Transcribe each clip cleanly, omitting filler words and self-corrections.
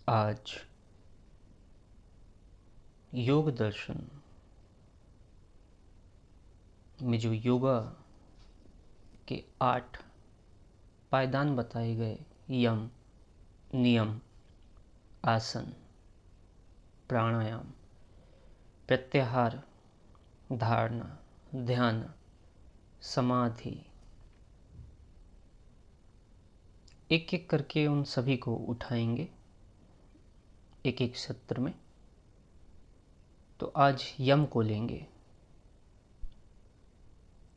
आज योग दर्शन में जो योगा के 8 पायदान बताए गए, यम, नियम, आसन, प्राणायाम, प्रत्याहार, धारणा, ध्यान, समाधि, एक एक करके उन सभी को उठाएंगे एक एक सत्र में। तो आज यम को लेंगे।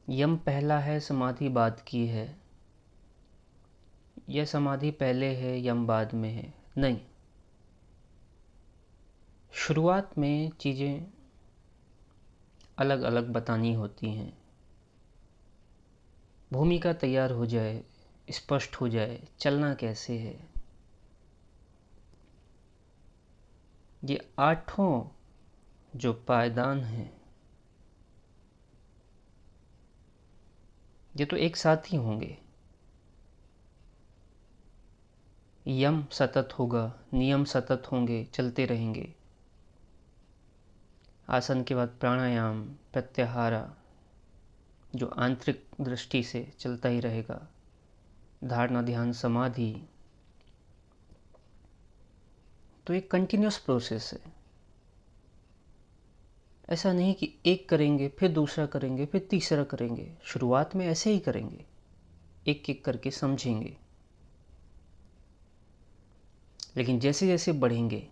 यम पहला है, समाधि बाद की है। यह समाधि पहले है, यम बाद में है, नहीं। शुरुआत में चीज़ें अलग अलग बतानी होती हैं। भूमिका तैयार हो जाए, स्पष्ट हो जाए चलना कैसे है। ये 8 जो पायदान हैं, ये तो एक साथ ही होंगे। यम सतत होगा, नियम सतत होंगे, चलते रहेंगे। आसन के बाद प्राणायाम, प्रत्याहारा जो आंतरिक दृष्टि से चलता ही रहेगा। धारणा, ध्यान, समाधि, तो एक कंटिन्यूस प्रोसेस है। ऐसा नहीं कि एक करेंगे फिर दूसरा करेंगे फिर तीसरा करेंगे। शुरुआत में ऐसे ही करेंगे, एक एक करके समझेंगे। लेकिन जैसे जैसे बढ़ेंगे,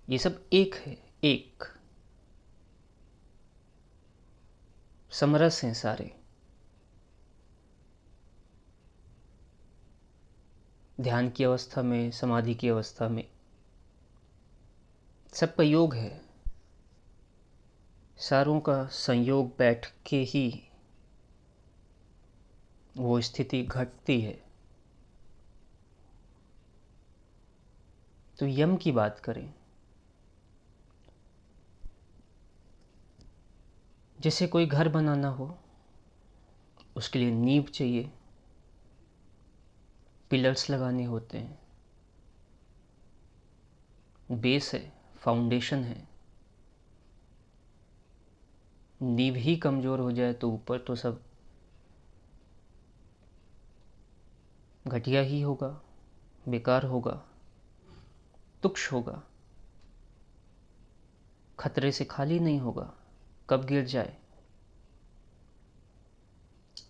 ये सब एक है, एक समरस हैं सारे। ध्यान की अवस्था में, समाधि की अवस्था में सबका योग है। सारों का संयोग बैठ के ही वो स्थिति घटती है। तो यम की बात करें, जैसे कोई घर बनाना हो, उसके लिए नींव चाहिए, पिलर्स लगाने होते हैं, बेस है, फाउंडेशन है। नींव ही कमज़ोर हो जाए तो ऊपर तो सब घटिया ही होगा, बेकार होगा, तुक्ष होगा, खतरे से खाली नहीं होगा, कब गिर जाए।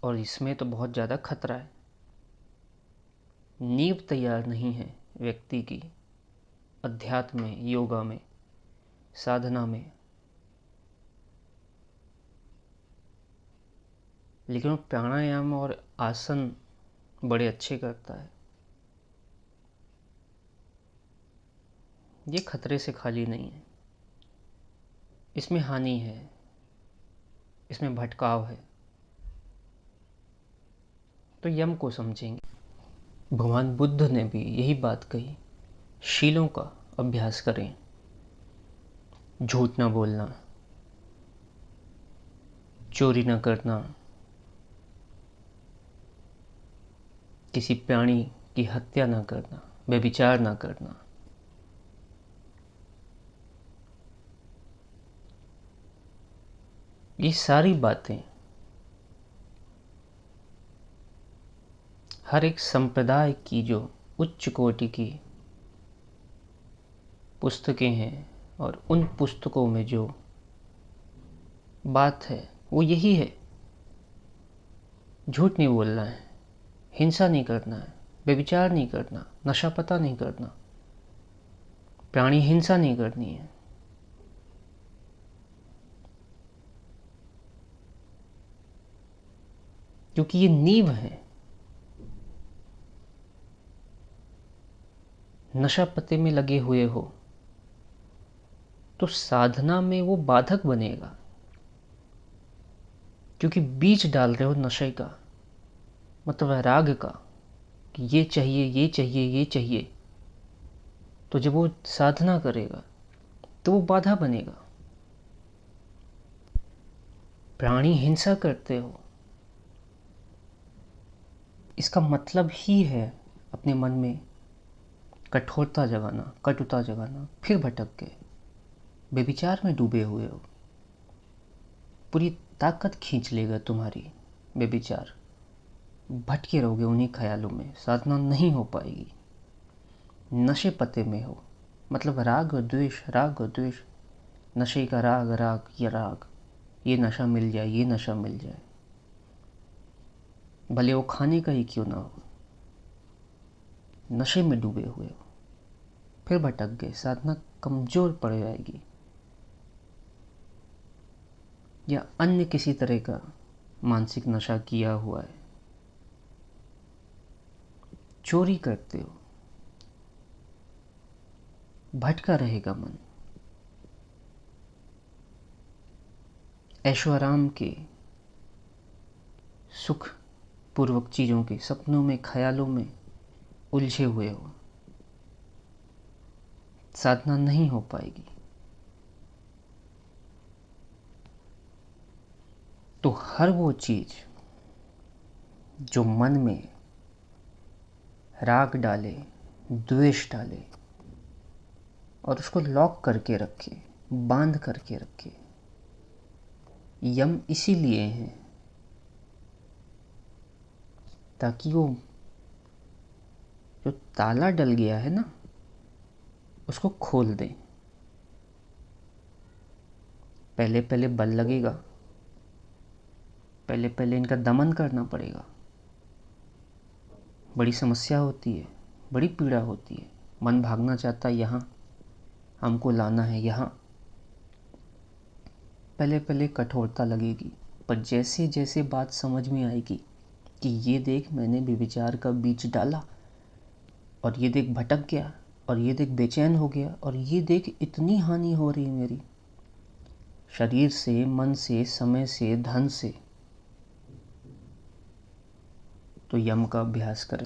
और इसमें तो बहुत ज़्यादा खतरा है। नींव तैयार नहीं है व्यक्ति की, अध्यात्म में, योगा में, साधना में, लेकिन वो प्राणायाम और आसन बड़े अच्छे करता है। ये खतरे से खाली नहीं है, इसमें हानि है, इसमें भटकाव है। तो यम को समझेंगे। भगवान बुद्ध ने भी यही बात कही, शीलों का अभ्यास करें। झूठ ना बोलना, चोरी ना करना, किसी प्राणी की हत्या ना करना, व्यभिचार ना करना। ये सारी बातें हर एक संप्रदाय की जो उच्च कोटि की पुस्तकें हैं, और उन पुस्तकों में जो बात है वो यही है। झूठ नहीं बोलना है, हिंसा नहीं करना है, व्यभिचार नहीं करना, नशा पता नहीं करना, प्राणी हिंसा नहीं करनी है। क्योंकि ये नींव है। नशा पते में लगे हुए हो तो साधना में वो बाधक बनेगा, क्योंकि बीज डाल रहे हो नशे का, मतलब राग का, कि ये चाहिए, ये चाहिए, ये चाहिए। तो जब वो साधना करेगा तो वो बाधा बनेगा। प्राणी हिंसा करते हो, इसका मतलब ही है अपने मन में कठोरता जगाना, कटुता जगाना, फिर भटक गए। बेविचार में डूबे हुए हो, पूरी ताकत खींच लेगा तुम्हारी बेविचार। भटके रहोगे उन्हीं ख्यालों में, साधना नहीं हो पाएगी। नशे पते में हो, मतलब राग और द्वेष, राग और द्वेष, नशे का राग, राग या राग, ये नशा मिल जाए, ये नशा मिल जाए, भले वो खाने का ही क्यों ना हो। नशे में डूबे हुए हो, फिर भटक गए, साधना कमज़ोर पड़ जाएगी। या अन्य किसी तरह का मानसिक नशा किया हुआ है, चोरी करते हो, भटका रहेगा मन। ऐशो आराम के, सुख पूर्वक चीज़ों के सपनों में, ख्यालों में उलझे हुए हो, साधना नहीं हो पाएगी। तो हर वो चीज़ जो मन में राग डाले, द्वेष डाले और उसको लॉक करके रखे, बांध करके रखे, यम इसीलिए हैं ताकि वो जो ताला डल गया है ना, उसको खोल दें। पहले पहले बल लगेगा, पहले पहले इनका दमन करना पड़ेगा, बड़ी समस्या होती है, बड़ी पीड़ा होती है। मन भागना चाहता है यहाँ, हमको लाना है यहाँ। पहले पहले कठोरता लगेगी, पर जैसे जैसे बात समझ में आएगी कि ये देख मैंने व्यभिचार का बीज डाला, और ये देख भटक गया, और ये देख बेचैन हो गया, और ये देख इतनी हानि हो रही है मेरी, शरीर से, मन से, समय से, धन से, तो यम का अभ्यास करें।